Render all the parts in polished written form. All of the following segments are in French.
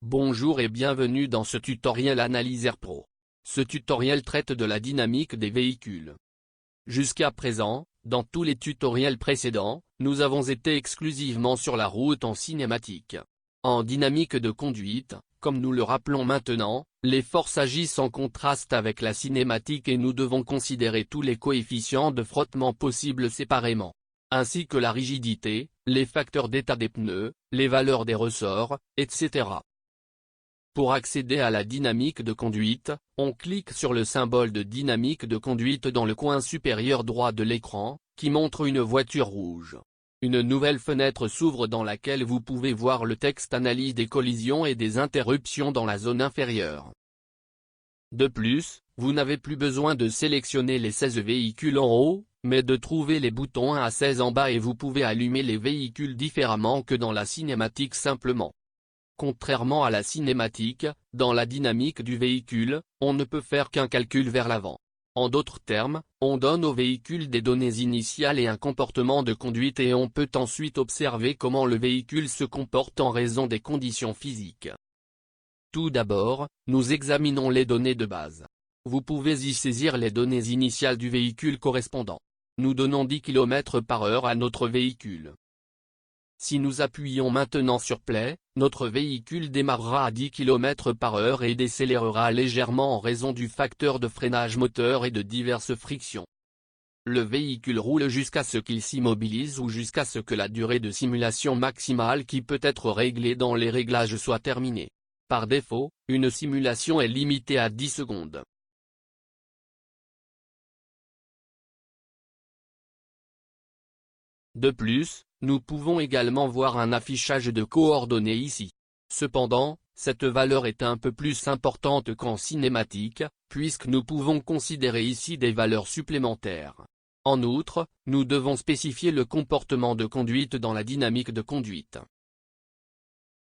Bonjour et bienvenue dans ce tutoriel Analyzer Pro. Ce tutoriel traite de la dynamique des véhicules. Jusqu'à présent, dans tous les tutoriels précédents, nous avons été exclusivement sur la route en cinématique. En dynamique de conduite, comme nous le rappelons maintenant, les forces agissent en contraste avec la cinématique et nous devons considérer tous les coefficients de frottement possibles séparément, ainsi que la rigidité, les facteurs d'état des pneus, les valeurs des ressorts, etc. Pour accéder à la dynamique de conduite, on clique sur le symbole de dynamique de conduite dans le coin supérieur droit de l'écran, qui montre une voiture rouge. Une nouvelle fenêtre s'ouvre dans laquelle vous pouvez voir le texte Analyse des collisions et des interruptions dans la zone inférieure. De plus, vous n'avez plus besoin de sélectionner les 16 véhicules en haut, mais de trouver les boutons 1 à 16 en bas et vous pouvez allumer les véhicules différemment que dans la cinématique simplement. Contrairement à la cinématique, dans la dynamique du véhicule, on ne peut faire qu'un calcul vers l'avant. En d'autres termes, on donne au véhicule des données initiales et un comportement de conduite et on peut ensuite observer comment le véhicule se comporte en raison des conditions physiques. Tout d'abord, nous examinons les données de base. Vous pouvez y saisir les données initiales du véhicule correspondant. Nous donnons 10 km/h à notre véhicule. Si nous appuyons maintenant sur Play, notre véhicule démarrera à 10 km/h et décélérera légèrement en raison du facteur de freinage moteur et de diverses frictions. Le véhicule roule jusqu'à ce qu'il s'immobilise ou jusqu'à ce que la durée de simulation maximale qui peut être réglée dans les réglages soit terminée. Par défaut, une simulation est limitée à 10 secondes. De plus, nous pouvons également voir un affichage de coordonnées ici. Cependant, cette valeur est un peu plus importante qu'en cinématique, puisque nous pouvons considérer ici des valeurs supplémentaires. En outre, nous devons spécifier le comportement de conduite dans la dynamique de conduite.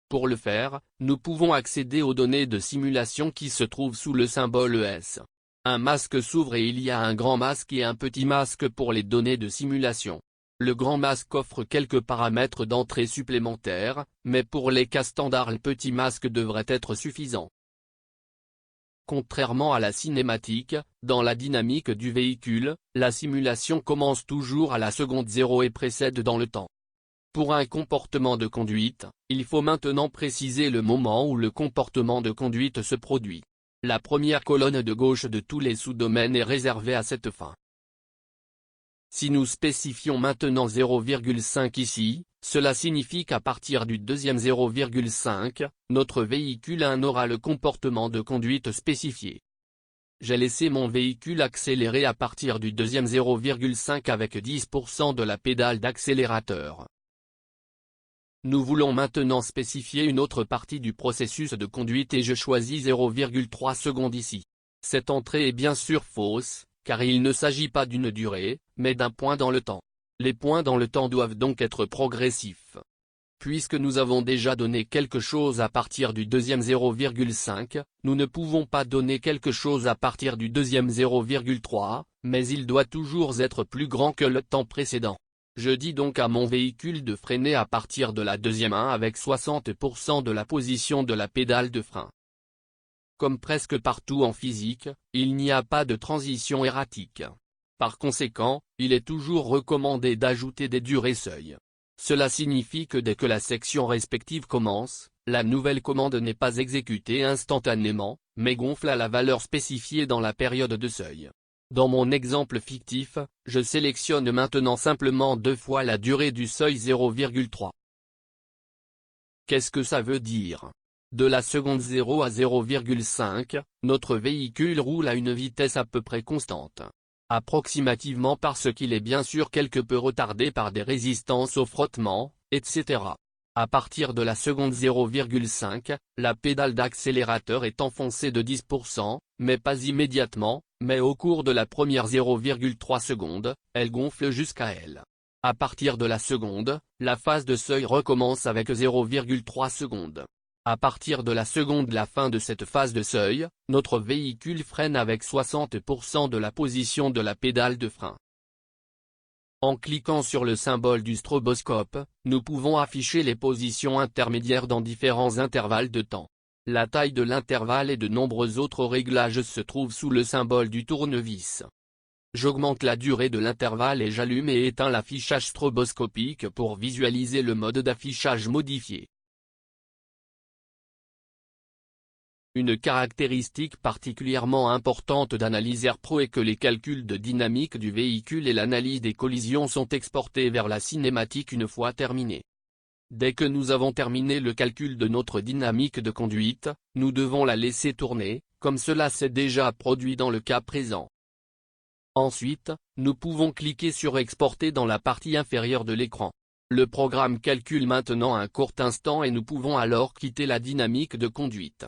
Pour le faire, nous pouvons accéder aux données de simulation qui se trouvent sous le symbole ES. Un masque s'ouvre et il y a un grand masque et un petit masque pour les données de simulation. Le grand masque offre quelques paramètres d'entrée supplémentaires, mais pour les cas standards le petit masque devrait être suffisant. Contrairement à la cinématique, dans la dynamique du véhicule, la simulation commence toujours à la seconde 0 et précède dans le temps. Pour un comportement de conduite, il faut maintenant préciser le moment où le comportement de conduite se produit. La première colonne de gauche de tous les sous-domaines est réservée à cette fin. Si nous spécifions maintenant 0,5 ici, cela signifie qu'à partir du deuxième 0,5, notre véhicule 1 aura le comportement de conduite spécifié. J'ai laissé mon véhicule accélérer à partir du deuxième 0,5 avec 10% de la pédale d'accélérateur. Nous voulons maintenant spécifier une autre partie du processus de conduite et je choisis 0,3 secondes ici. Cette entrée est bien sûr fausse, car il ne s'agit pas d'une durée, mais d'un point dans le temps. Les points dans le temps doivent donc être progressifs. Puisque nous avons déjà donné quelque chose à partir du deuxième 0,5, nous ne pouvons pas donner quelque chose à partir du deuxième 0,3, mais il doit toujours être plus grand que le temps précédent. Je dis donc à mon véhicule de freiner à partir de la deuxième 1 avec 60% de la position de la pédale de frein. Comme presque partout en physique, il n'y a pas de transition erratique. Par conséquent, il est toujours recommandé d'ajouter des durées seuil. Cela signifie que dès que la section respective commence, la nouvelle commande n'est pas exécutée instantanément, mais gonfle à la valeur spécifiée dans la période de seuil. Dans mon exemple fictif, je sélectionne maintenant simplement 2 fois la durée du seuil 0,3. Qu'est-ce que ça veut dire ? De la seconde 0 à 0,5, notre véhicule roule à une vitesse à peu près constante. Approximativement parce qu'il est bien sûr quelque peu retardé par des résistances au frottement, etc. À partir de la seconde 0,5, la pédale d'accélérateur est enfoncée de 10%, mais pas immédiatement, mais au cours de la première 0,3 secondes, elle gonfle jusqu'à elle. À partir de la seconde, la phase de seuil recommence avec 0,3 secondes. À partir de la seconde la fin de cette phase de seuil, notre véhicule freine avec 60% de la position de la pédale de frein. En cliquant sur le symbole du stroboscope, nous pouvons afficher les positions intermédiaires dans différents intervalles de temps. La taille de l'intervalle et de nombreux autres réglages se trouvent sous le symbole du tournevis. J'augmente la durée de l'intervalle et j'allume et éteins l'affichage stroboscopique pour visualiser le mode d'affichage modifié. Une caractéristique particulièrement importante d'Analyzer Pro est que les calculs de dynamique du véhicule et l'analyse des collisions sont exportés vers la cinématique une fois terminés. Dès que nous avons terminé le calcul de notre dynamique de conduite, nous devons la laisser tourner, comme cela s'est déjà produit dans le cas présent. Ensuite, nous pouvons cliquer sur Exporter dans la partie inférieure de l'écran. Le programme calcule maintenant un court instant et nous pouvons alors quitter la dynamique de conduite.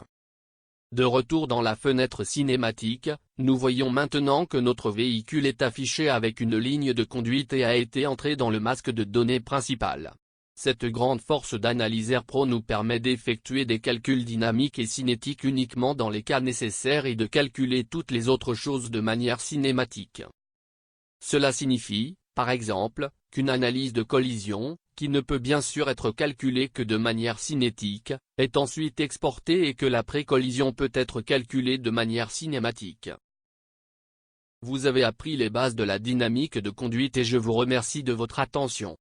De retour dans la fenêtre cinématique, nous voyons maintenant que notre véhicule est affiché avec une ligne de conduite et a été entré dans le masque de données principal. Cette grande force d'Analyzer Pro nous permet d'effectuer des calculs dynamiques et cinétiques uniquement dans les cas nécessaires et de calculer toutes les autres choses de manière cinématique. Cela signifie, par exemple, qu'une analyse de collision, qui ne peut bien sûr être calculée que de manière cinétique, est ensuite exportée et que la pré-collision peut être calculée de manière cinématique. Vous avez appris les bases de la dynamique de conduite et je vous remercie de votre attention.